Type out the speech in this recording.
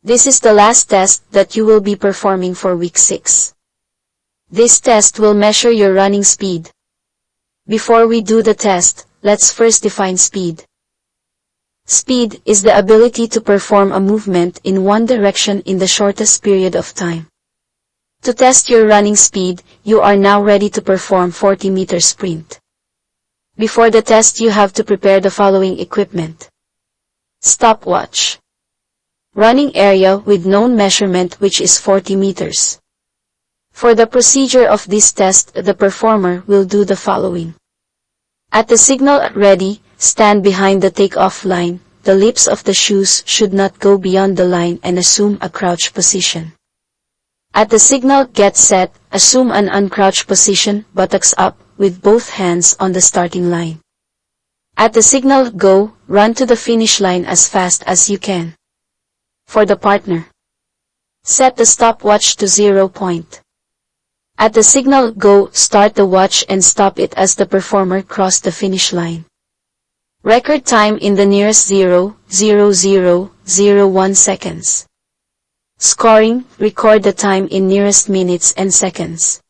This is the last test that you will be performing for week 6. This test will measure your running speed. Before we do the test, let's first define speed. Speed is the ability to perform a movement in one direction in the shortest period of time. To test your running speed, you are now ready to perform 40-meter sprint. Before the test, you have to prepare the following equipment. Stopwatch. Running area with known measurement, which is 40 meters. For the procedure of this test, the performer will do the following. At the signal ready, stand behind the takeoff line. The lips of the shoes should not go beyond the line and assume a crouch position. At the signal get set, assume an uncrouched position, buttocks up, with both hands on the starting line. At the signal go, run to the finish line as fast as you can. For the partner, set the stopwatch to 0 point. At the signal go, start the watch and stop it as the performer cross the finish line. Record time in the nearest 0.0001 seconds. Scoring, record the time in nearest minutes and seconds.